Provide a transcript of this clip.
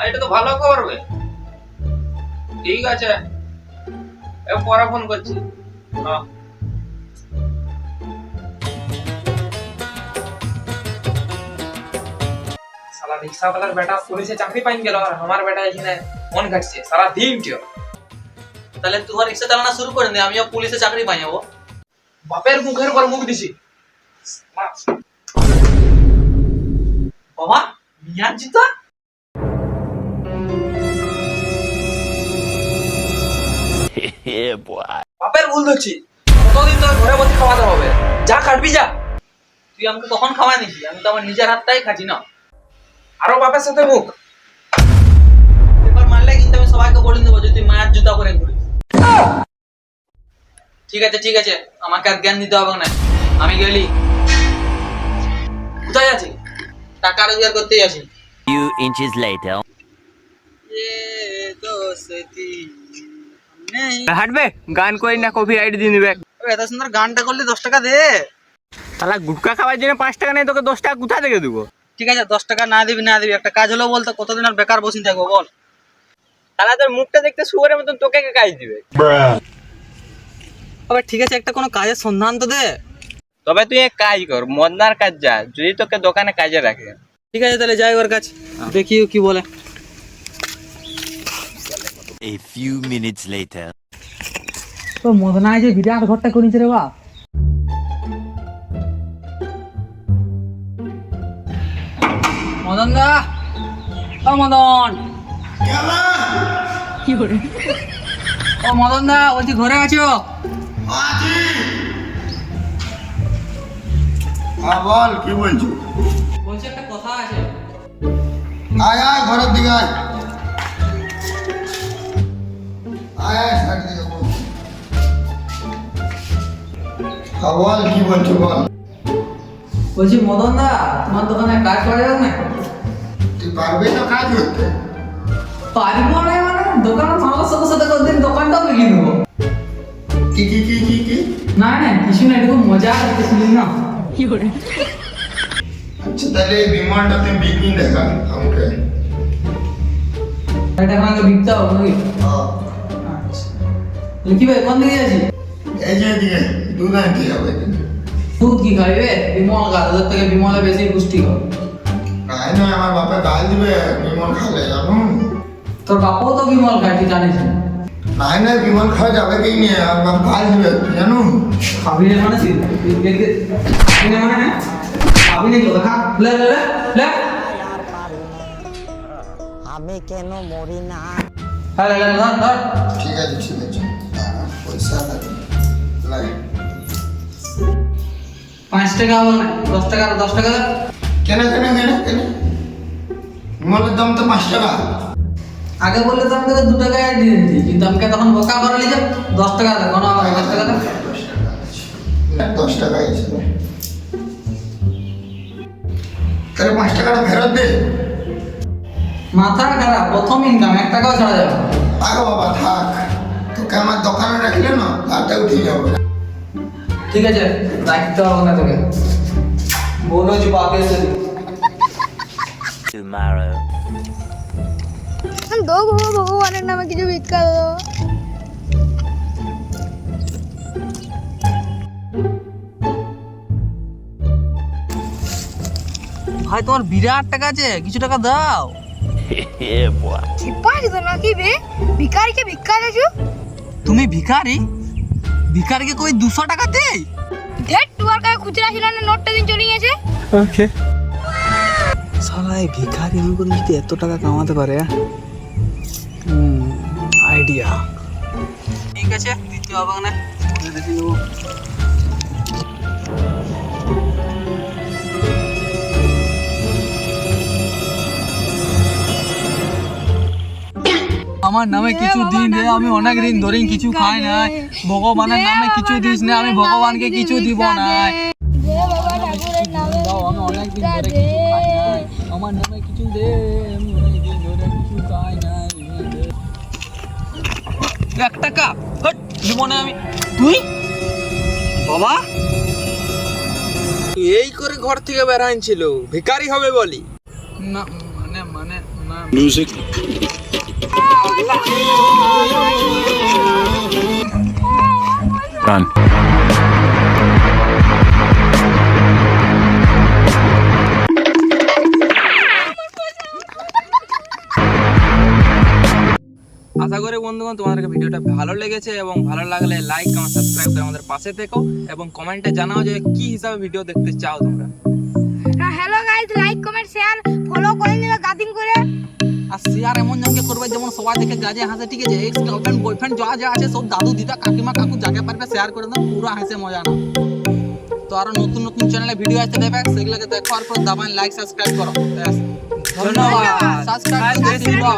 এটা তো ভালো করবে। ঠিক আছে, পরে ফোন করছি। হ্যাঁ। সালা রিক্সাওয়ালার বেটা পুলিশে চাকরি পাইন গেল, আর আমার বেটা এখানে ফোন কাটছে সারা দিন। কেউ তাহলে তোমার রিক্সা চালানো শুরু করে দে, আমিও পুলিশে চাকরি পাই যাবো। বাপের মুখের উপর মুখ দিছি। বাবা মিয়ার জুতা। বাপের ভুল ধরছি, কতদিন তোর ঘরে বসে খাওয়াতে হবে? যা কাটবি যা। তুই আমাকে কখন খাওয়া নিছি? আমি তো আমার নিজের হাতটাই খাচ্ছি না। আরো বাপের সাথে মুখ। এবার মারলে কিন্তু আমি সবাইকে বলে দেবো যে তুই মায়ের জুতা করে ঘুরিস। ঠিক আছে ঠিক আছে, আমাকে আর জ্ঞান দিতে হবে না, আমি গেলি। কোথায় আছি? টাকা রোজগার করতেই আছি। Few inches later. হাঁটবে গান করি না, কপি রাইট দিয়ে দিবে। এত সুন্দর গানটা করলে 10 টাকা দে। তাহলে গুটকা খাওয়ার জন্য 5 টাকা নেই, তোকে 10 টাকা কোথা থেকে দেবো? ঠিক আছে 10 টাকা না দিবি না দিবি, একটা কাজ হলো বলতো, কতদিন আর বেকার বসে থাকবো বল। তাহলে তোর মুখটা দেখতে শুয়ারের মতন, তোকে কে কাজ দিবে? তবে ঠিক আছে, একটা কোনো কাজের সন্ধান তো দে। তবে তুই এক কাজ কর, মদনার কাজ যা, যদি তোকে দোকানে কাজে রাখে। ঠিক আছে তাহলে যাই ওর কাছে, দেখি ও কি বলে। A few minutes later. তো মদনায় যে বিরাট ঘরটা করেছে রে বাপ। মদন দা, ও মদন। ও মদন দা, বলছি ঘরে আছো? হ্যাঁ বল, কি বলছো? বলছি একটা কথা আছে। আয় আয় ঘরের দিকে আয়। আয় আয় সাইড দিকে বল। হ্যাঁ বল, কি বলছো বল। বলছি মদন দা, তোমার দোকানে কাজ করা যাবে না? তুই পারবি তো কাজ করতে? পারবো না মানে দোকানে মামার সাথে সাথে কতদিন দোকানটাও বিক্রি দেবো। কি কি কি কি কি? না না কিছু না, একটু মজা করতেছিলি না। আচ্ছা তাহলে এই বিমানটা তুই বিক্রি দেখা আমাকে। এটা আমাকে বিকতে হবে নাকি? হ্যাঁ। আচ্ছা কি ভাই, কোন দিকে আছি? এই যে এদিকে দুধ আনতে যাবে। দুধ কি খাইবে? বিমল গা, দুধের থেকে বিমলে বেশি পুষ্টিকর। নাই না, আমার বাপে গাল দিবে বিমল খালে, জানো? তোর বাপাও তো বিমল খায়, তুই জানিস না? নাই না, বিমল খাওয়া যাবে কি নিয়ে, আমার বাপ গাল দিবে জানো? খাবি না মানে খাবি না তো খা, লে লে লে লে। আমি কেন মরি না? হ্যাঁ লে লে ধর ধর। ঠিক আছে ঠিক আছে। পয়সা লাগে। লাই। 5 টাকা হবে না, 10 টাকা 10 টাকা দে। কেন কেন কেন কেন? বিমলের দাম তো 5 টাকা। আগে বললে তো আমি তোকে 2 টাকায় দিয়ে দিতি, কিন্তু আমাকে তখন বোকা করালি যে 10 টাকা দে, কোনো 10 টাকা দে। 10 টাকা আছে। তাহলে 5 টাকাটা ফেরত দে। মাথা খারাপ, প্রথম ইনকাম 1 টাকাও ছাড়া যাবে না। আগো বাবা থাক, তোকে আমার দোকানে রাখলে না লাটটা উঠে যাবে। ঠিক আছে, রাখতে হবে না তোকে, বলো যে বাপে এসে Tomorrow. দো গো ভগবানের নামে কিছু ভিক্ষা দাও। ভাই তোমার বিরাট টাকা আছে, কিছু টাকা দাও। Yeah, boy. চিপাড়ি তো নাকি বে, ভিখারিকে ভিক্ষা দেছো? তুমি ভিখারি? ভিখারিকে কই 200 টাকা দেই? ধেট তোমার কাছে খুচরা ছিল না, নোটটা দিন চলে গেছে। ওকে। শালা এই ভিখারি আমাকে যদি এত টাকা কামাতে পারে, আইডিয়া। ঠিক আছে, দিতে হবে না, পরে দেখে নেবো। আমার নামে কিছু দিন রে, আমি অনেক দিন ধরে কিছু খাই নাই। ভগবানের নামে কিছু দিস না, আমি ভগবানকে কিছু দিব না। দে বাবা ঠাকুরের নামে আমি অনেক দিন ধরে কিছু খাই নাই, আমার নামে কিছু দে, আমি অনেক দিন ধরে কিছু খাই নাই। 1 টাকা হট দিব না আমি। তুই বাবা এই করে ঘর থেকে বেরাইছিল, ভিখারি হবে বলি? না মানে মানে না Run. আশা করি বন্ধুগণ তোমাদেরকে ভিডিওটা ভালো লেগেছে, এবং ভালো লাগলে লাইক কমেন্ট সাবস্ক্রাইব করে আমাদের পাশে থেকো, এবং কমেন্টে জানাও যে কি হিসাবে ভিডিও দেখতে চাও তোমরা। Hello guys, like comment share follow করে নিও গাদিন করে। আর শেয়ার এমন জনকে করবে যেমন সবাই দেখে গাজে হাসে, ঠিক আছে? এক্স গার্লফ্রেন্ড বয়ফ্রেন্ড যা যা আছে সব দাদু দিদা কাকিমা কাকু যাকে পারবে শেয়ার করে দাও, পুরো হাসে মজা না। তো আরো নতুন নতুন চ্যানেলে ভিডিও আসতে দেবে, সেগুলোকে দেখো আর পর দাবান লাইক সাবস্ক্রাইব করো। ব্যাস। ধন্যবাদ। সাবস্ক্রাইব করে দিও।